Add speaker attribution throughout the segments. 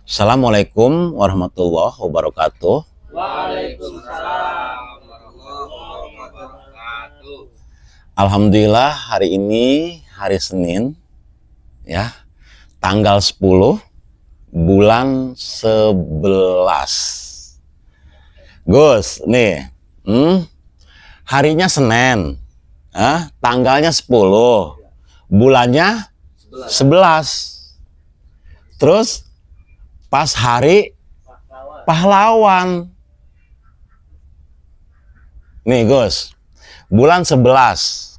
Speaker 1: Assalamualaikum warahmatullahi wabarakatuh.
Speaker 2: Waalaikumsalam warahmatullahi wabarakatuh.
Speaker 1: Alhamdulillah hari ini hari Senin ya, tanggal 10 bulan 11. Gus, nih, harinya Senin, tanggalnya 10, bulannya 11. Terus pas hari pahlawan. Nih Gus, bulan 11,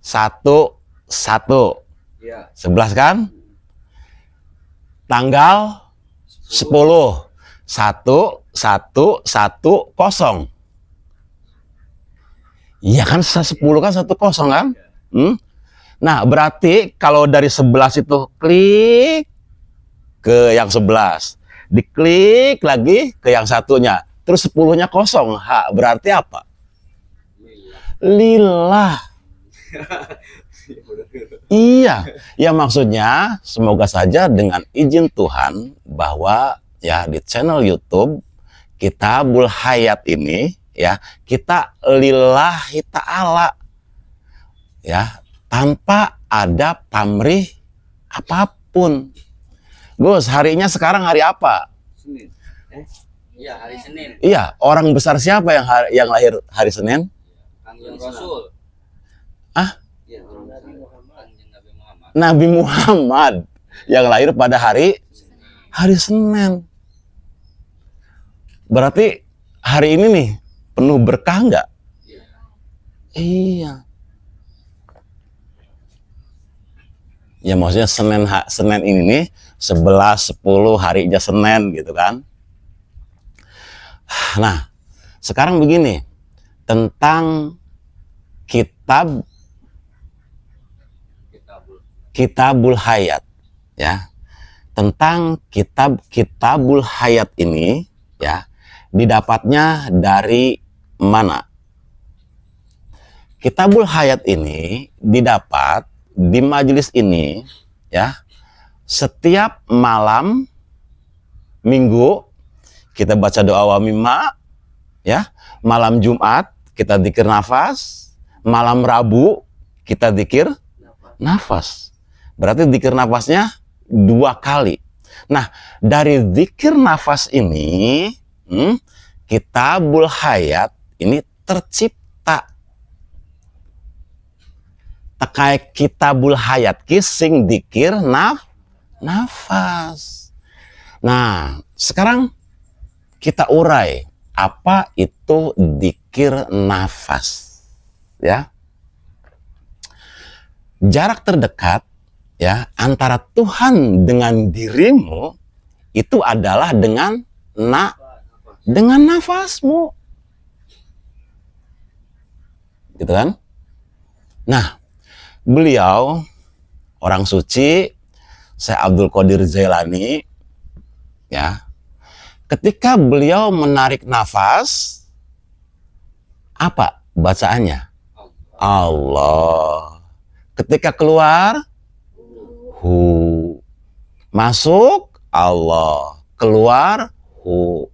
Speaker 1: 1, 1,
Speaker 2: Ya.
Speaker 1: 11 kan? Tanggal 10, 1, 1, 1, 0. Iya kan 10 kan 1, 0 kan? Nah berarti kalau dari 11 itu klik ke yang 11, diklik lagi ke yang satunya, terus 10-nya kosong. Berarti apa? Lillah. Iya, ya maksudnya semoga saja dengan izin Tuhan bahwa ya di channel YouTube Kitabul Hayat ini ya kita lillahi ta'ala ya, tanpa ada pamrih apapun. Gus, harinya sekarang hari apa?
Speaker 2: Senin. Iya, hari Senin.
Speaker 1: Iya, orang besar siapa yang lahir hari Senin?
Speaker 2: Kanjeng Rasul. Iya, Nabi Muhammad.
Speaker 1: Nabi Muhammad yang lahir pada hari Senin. Berarti hari ini nih penuh berkah nggak? Iya. Ya maksudnya Senin ini nih 11, 10 harinya Senin gitu kan. Nah, sekarang begini, tentang Kitabul Hayat ya. Tentang Kitabul Hayat ini ya, didapatnya dari mana? Kitabul Hayat ini didapat di majelis ini ya, setiap malam Minggu kita baca doa wamimma ya, malam Jumat kita dzikir nafas, malam Rabu kita dzikir nafas. Berarti dzikir nafasnya 2 kali. Nah, dari dzikir nafas ini Kitabul Hayat ini tercipta. Tekai Kitabul Hayat kising dzikir nafas. Nah, sekarang kita urai apa itu dzikir nafas ya. Jarak terdekat ya antara Tuhan dengan dirimu itu adalah dengan nafasmu. Gitu kan? Nah, beliau orang suci Syekh Abdul Qadir Jailani ya, ketika beliau menarik nafas, apa bacaannya? Allah. Ketika keluar, hu. Masuk, Allah. Keluar, hu.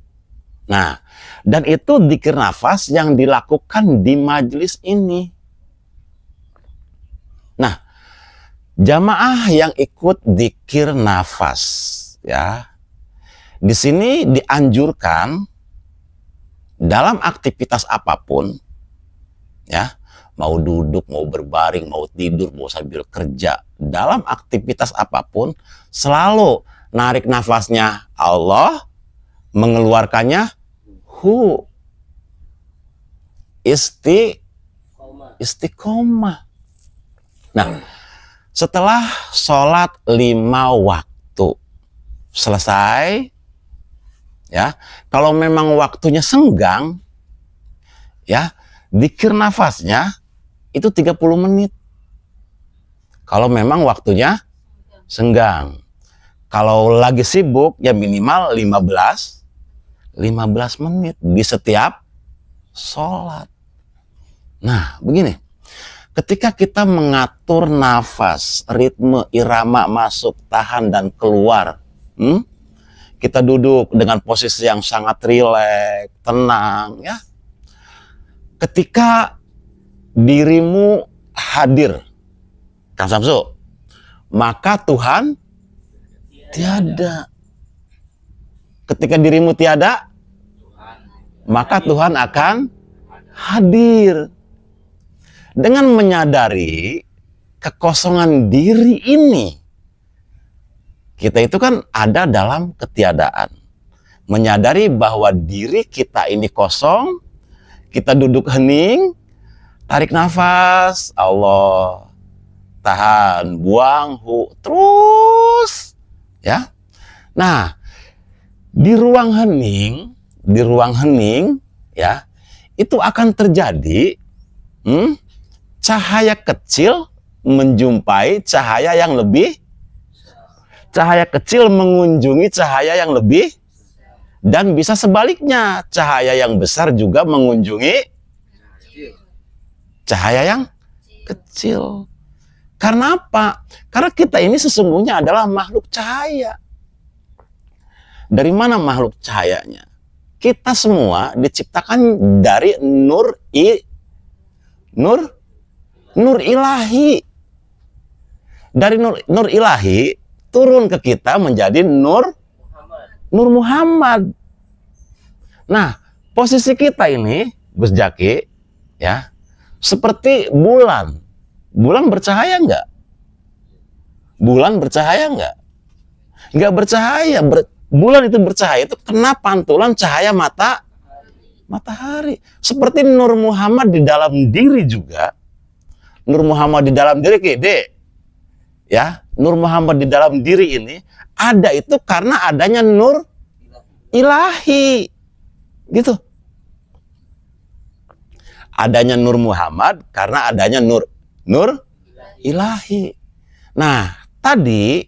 Speaker 1: Nah, dan itu dzikir nafas yang dilakukan di majelis ini. Nah, jamaah yang ikut dzikir nafas ya, di sini dianjurkan dalam aktivitas apapun ya, mau duduk, mau berbaring, mau tidur, mau sambil kerja, dalam aktivitas apapun selalu narik nafasnya Allah, mengeluarkannya hu. Istiqomah. Nah, setelah sholat 5 waktu selesai ya, kalau memang waktunya senggang ya, dzikir nafasnya itu 30 menit. Kalau memang waktunya senggang. Kalau lagi sibuk ya minimal 15 menit di setiap sholat. Nah, begini. Ketika kita mengatur nafas, ritme, irama masuk, tahan, dan keluar, kita duduk dengan posisi yang sangat rileks, tenang, ya. Ketika dirimu hadir, Kang Samsu, maka Tuhan tiada. Ketika dirimu tiada, maka Tuhan akan hadir. Dengan menyadari kekosongan diri ini, kita itu kan ada dalam ketiadaan. Menyadari bahwa diri kita ini kosong, kita duduk hening, tarik nafas, Allah, tahan, buang, terus, ya. Nah, di ruang hening, ya, itu akan terjadi cahaya kecil menjumpai cahaya yang lebih, cahaya kecil mengunjungi cahaya yang lebih, dan bisa sebaliknya, cahaya yang besar juga mengunjungi cahaya yang kecil. Karena apa? Karena kita ini sesungguhnya adalah makhluk cahaya. Dari mana makhluk cahayanya? Kita semua diciptakan dari nur ilahi. Dari nur ilahi turun ke kita menjadi Nur Muhammad. Nah, posisi kita ini, Gus Jaki, ya, seperti bulan. Bulan bercahaya enggak? Bulan bercahaya enggak? Enggak bercahaya. Bulan itu bercahaya itu kena pantulan cahaya matahari. Seperti Nur Muhammad di dalam diri juga. Nur Muhammad di dalam diri, ya, Nur Muhammad di dalam diri ini ada itu karena adanya nur ilahi, gitu. Adanya Nur Muhammad karena adanya nur ilahi. Nah, tadi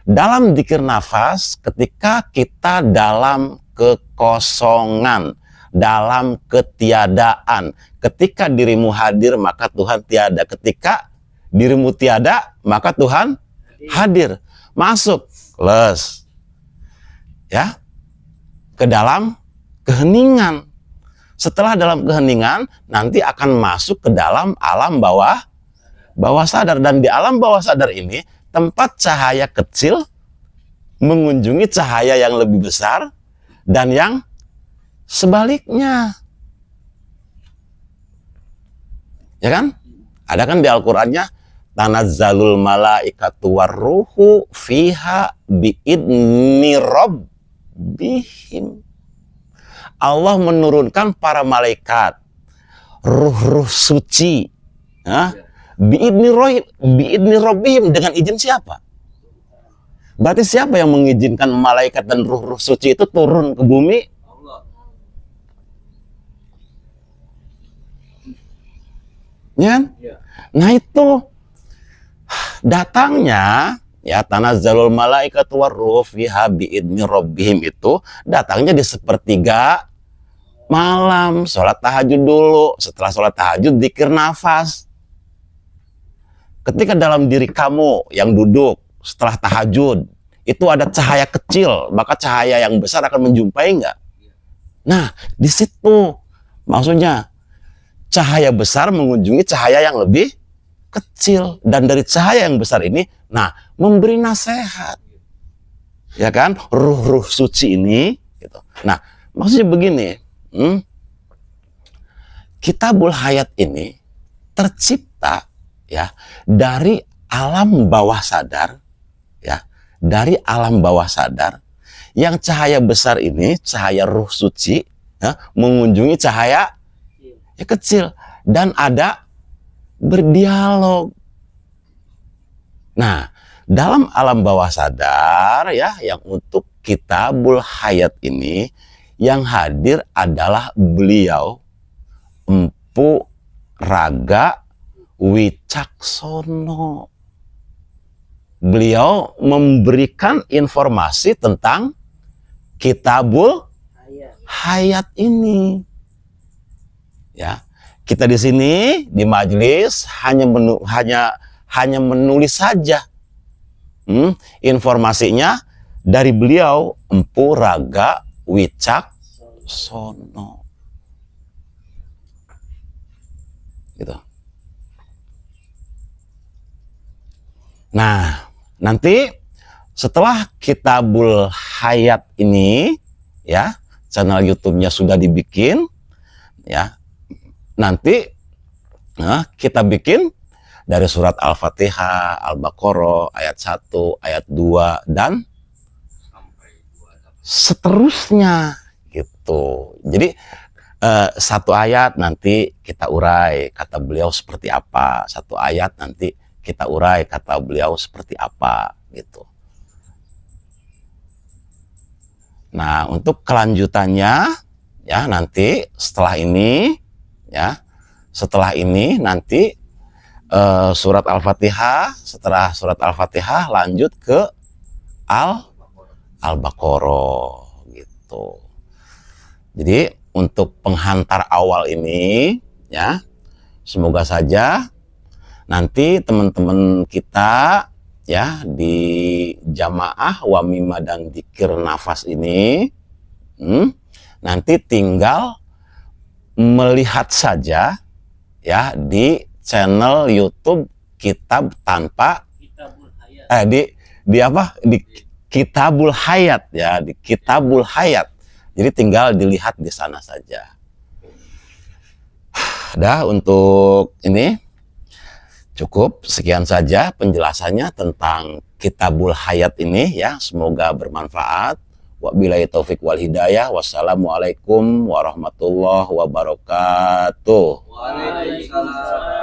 Speaker 1: dalam dzikir nafas, ketika kita dalam kekosongan, dalam ketiadaan, ketika dirimu hadir maka Tuhan tiada, ketika dirimu tiada maka Tuhan hadir. Masuk, ya, ke dalam keheningan. Setelah dalam keheningan, nanti akan masuk ke dalam alam bawah sadar. Dan di alam bawah sadar ini, tempat cahaya kecil mengunjungi cahaya yang lebih besar, dan yang sebaliknya. Ya kan? Ada kan di Al-Qur'annya, tanazzalul malaikatu warruhu fiha biidni rabbihim. Allah menurunkan para malaikat, ruh-ruh suci, biidni rabbihim, dengan izin siapa? Berarti siapa yang mengizinkan malaikat dan ruh-ruh suci itu turun ke bumi?
Speaker 2: Allah.
Speaker 1: Ya kan?
Speaker 2: Ya.
Speaker 1: Nah, itu datangnya, ya, tanazzalul malaikatu warruh fiha biidni rabbihim, itu datangnya di sepertiga malam, sholat tahajud dulu. Setelah sholat tahajud, dzikir nafas. Ketika dalam diri kamu yang duduk setelah tahajud itu ada cahaya kecil, maka cahaya yang besar akan menjumpai enggak? Nah, di situ maksudnya cahaya besar mengunjungi cahaya yang lebih kecil, dan dari cahaya yang besar ini, nah, memberi nasihat, ya kan, ruh-ruh suci ini, gitu. Nah, maksudnya begini, Kitabul Hayat ini tercipta, ya, dari alam bawah sadar, ya, dari alam bawah sadar, yang cahaya besar ini, cahaya ruh suci, ya, mengunjungi cahaya ya kecil, dan ada berdialog. Nah, dalam alam bawah sadar, ya, yang untuk Kitabul Hayat ini, yang hadir adalah beliau Empu Raga Wicaksono. Beliau memberikan informasi tentang Kitabul Hayat ini. Ya, kita di sini di majelis hanya menulis saja. Informasinya dari beliau Empu Raga Wicaksono. Gitu. Nah, nanti setelah Kitabul Hayat ini, ya, channel YouTube-nya sudah dibikin, ya, nanti kita bikin dari surat Al-Fatihah, Al-Baqarah, ayat 1, ayat 2, dan seterusnya, gitu. Jadi, satu ayat nanti kita urai, kata beliau seperti apa. Satu ayat nanti kita urai, kata beliau seperti apa, gitu. Nah, untuk kelanjutannya, ya, nanti setelah ini, ya, setelah ini nanti surat Al-Fatihah, setelah surat Al-Fatihah lanjut ke Al-Baqarah, gitu. Jadi untuk penghantar awal ini, ya, semoga saja nanti teman-teman kita, ya, di jamaah wamimah dan dzikir nafas ini, nanti tinggal melihat saja, ya, di channel YouTube Kitab Tanpa di apa, di Kitabul Hayat, ya, di Kitabul Hayat. Jadi tinggal dilihat di sana saja. Dah, untuk ini cukup sekian saja penjelasannya tentang Kitabul Hayat ini, ya. Semoga bermanfaat. Wabillahi taufik wal hidayah. Wassalamualaikum warahmatullahi wabarakatuh.
Speaker 2: Waalaikumsalam.